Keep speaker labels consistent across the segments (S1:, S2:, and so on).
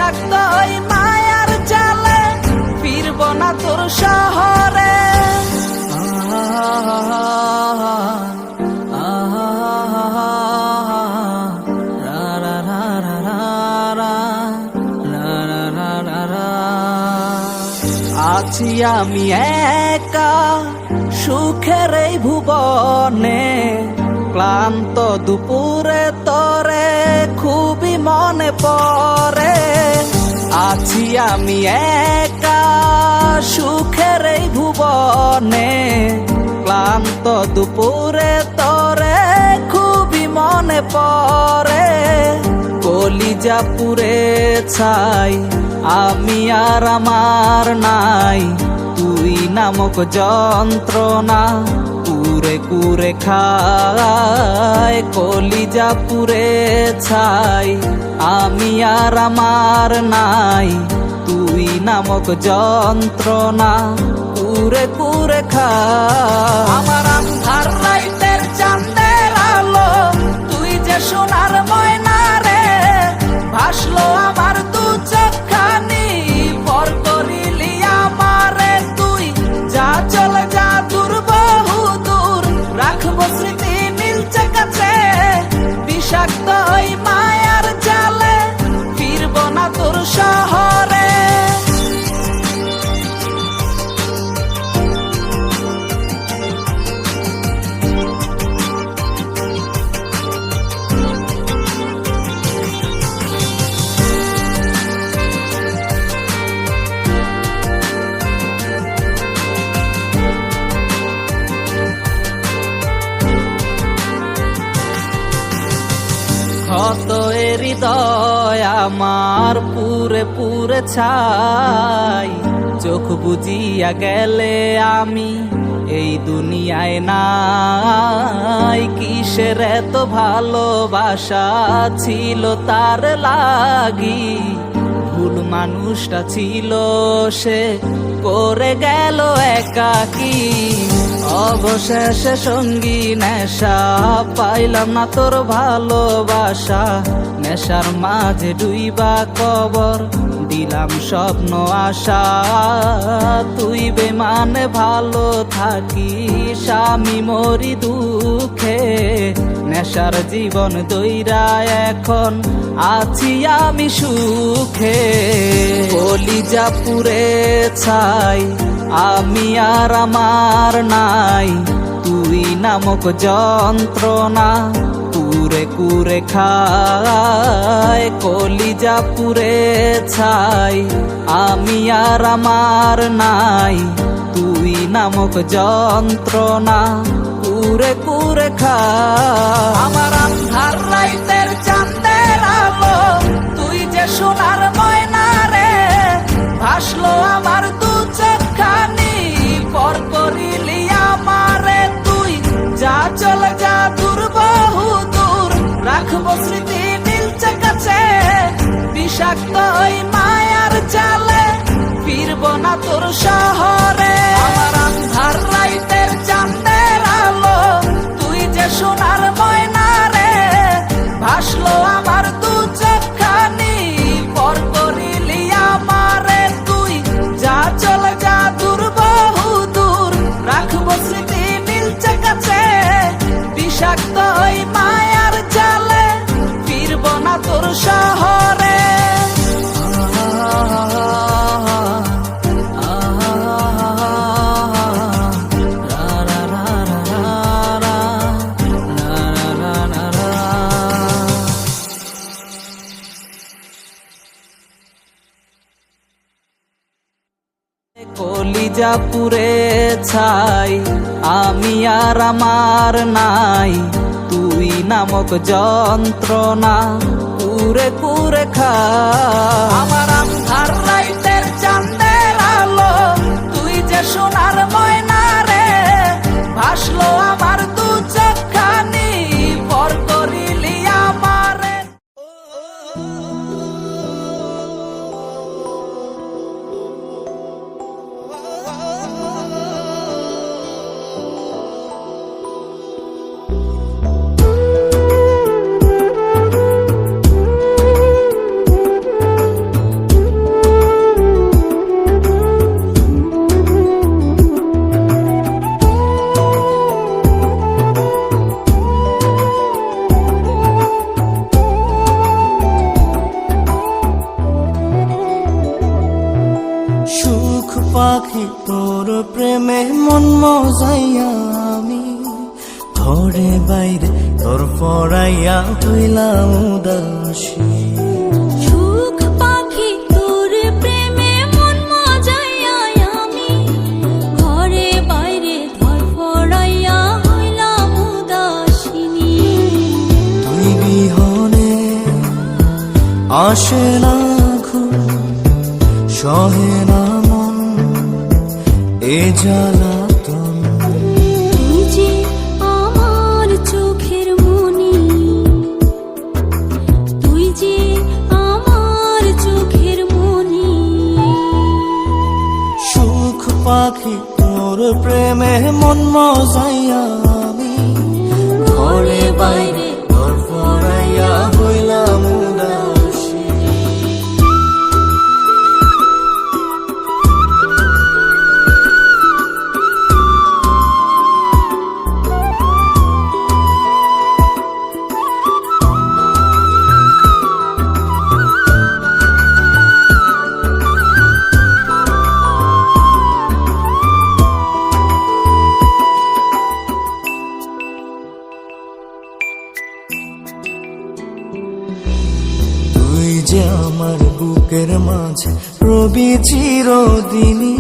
S1: বিষাক্ত ওই মায়ার জালে ফিরব না তোর শহরে। আছি আমি একা সুখের এই ভুবনে, ক্লান্ত দুপুরে তরে খুবই মনে পড়ে। আছি আমি একা সুখের এই ভুবনে, ক্লান্ত দুপুরে তরে খুবই মনে পড়ে। কলিজা পুড়ে ছাই আমি আর আমার নাই, তুই নামক যন্ত্রণা কুরে কুরে খায়। কলিজা পুড়ে ছাই আমি আর আমার নাই, তুই নামক যন্ত্রণা কুরে কুরে খায়। আমার আন্ধার রাইতের চাঁদের আলো তুই যে সোনার ময়না রে, ভাসলো আমার দু চোখখানি পর করিলি আমারে তুই। যা চলে যা দূর বহু দূর, রাখবো স্মৃতি মিলছে কাছে। বিষাক্ত ওই মায়ার জালে ফিরব না তোর শহরে। ক্ষত হৃদয় আমার পুরে পুরে ছাই, চোখ বুজিয়া গেলে আমি এই দুনিয়ায় নাই। কিসের এত ভালোবাসা ছিল তার লাগি, ভুল মানুষটা ছিল সে করে গেল একাকী। অবশেষে সঙ্গী নেশা পাইলাম না তোর ভালোবাসা, নেশার মাঝে ডুইবা কবর দিলাম স্বপ্ন আশা। তুই বেমানে ভালো থাকিস আমি মরি দুঃখে, নেশার জীবন দইরা এখন আছি আমি সুখে। কলিজা পুড়ে ছাই আমি আর আমার নাই, তুই নামক যন্ত্রণা কুরে কুরে খায়। কলিজা পুড়ে ছাই আমি আর আমার নাই, তুই নামক যন্ত্রণা কুরে কুরে খায়। আমার আন্ধার রাইতের চাঁদের আলো তুই যে সোনার ময়না রে, ভাসলো আমার দু চোখখানি পর করিলি আমারে তুই। যা চলে যা দূর বহু দূর, রাখবো স্মৃতি মিলছে কাছে। বিষাক্ত ওই মায়ার জালে ফিরব না তোর শহরে। আমার আন্ধার রাইতের চাঁদের আলো তুই যে সোনার ময়না রে, ভাসলো আমার দু চোখখানি পর করিলি আমারে তুই। যা চলে যা দূর বহু দূর, রাখবো স্মৃতি মিলছে কাছে। বিষাক্ত ওই মায়ার জালে ফিরব না তোর শহরে। কলিজা পুড়ে ছাই আমি আর আমার নাই, তুই নামক যন্ত্রণা কুরে কুরে খায়। আমার আন্ধার রাইতের চাঁদের আলো তুই যে সোনার ময়না রে, ভাসলো আমার দু চোখখানি পর করিলি আমারে।
S2: সুখ পাখি তোর প্রেমে মন মজাইয়া আমি ঘরে বাইরে তোর পড়াইয়া হইলাম উদাসী।
S3: সুখ পাখি তোর প্রেমে মন মজাইয়া আমি ঘরে বাইরে ধর পড়াইয়া হইলাম উদাসিনী।
S2: তুই বিহনে আসে না ঘুম, সহে না মন এ জ্বালাতন।
S3: তুই যে আমার চোখের মনি, তুই যে আমার চোখের মনি।
S2: সুখ পাখি তোর প্রেমে মন মজাইয়া আমি ঘরে বাইরে তোর পড়াইয়া হইলাম উদাসী। তুই যে আমার বুকের মাঝে রবি চিরদিনই,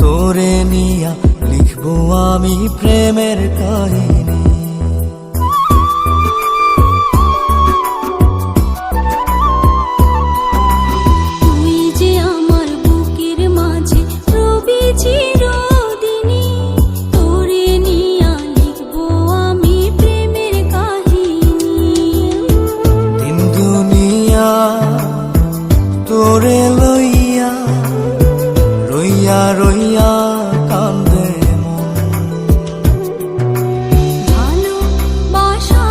S2: তোরে নিয়া লিখবো আমি প্রেমের কাহিনী।
S3: তুই যে আমার বুকের মাঝে রবি চিরদিনই, তোরে নিয়া লিখবো আমি প্রেমের কাহিনী।
S2: দিন দুনিয়া তোরে লইয়া রইয়া রইয়া কান্দে মন।
S3: ভালোবাসা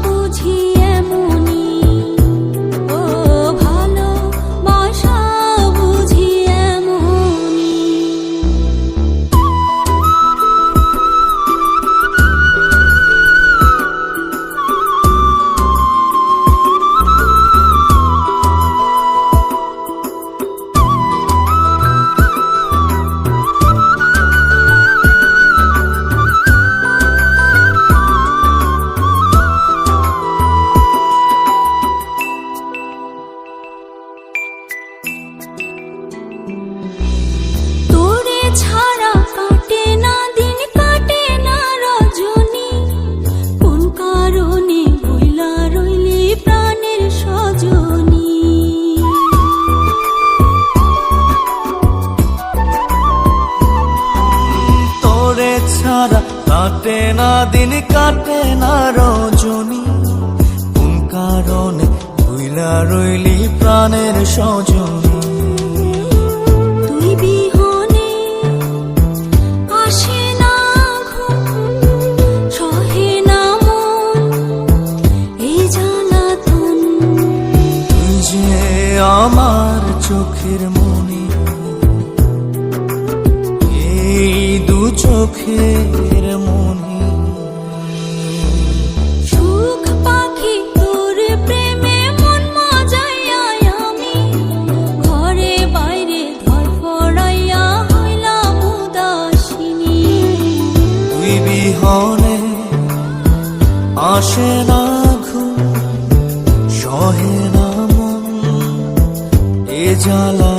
S3: বুঝি এমনি, ও ভালোবাসা বুঝি এমনি। তোরে ছাড়া কাটে না দিন, কাটে না রজনী। কোন কারণে ভুইলা রইলি প্রাণের সজনী।
S2: তোরে ছাড়া কাটে না দিন, কাটে না রজনী। কোন কারণে ভুইলা রইলি প্রাণের সজনী।
S3: তুই বিহনে আসে না ঘুম, সহে না মন এই জ্বালাতন।
S2: তুই যে আমার চোখের মনি, এই দু চোখের মনি।
S3: সুখ পাখি তোর প্রেমে মন মজাইয়া আমি ঘরে বাইরে ধর পড়াইয়া হইলাম উদাসিনী।
S2: তুই বিহনে আসে না ঘুম, সহে না মন এ জ্বালা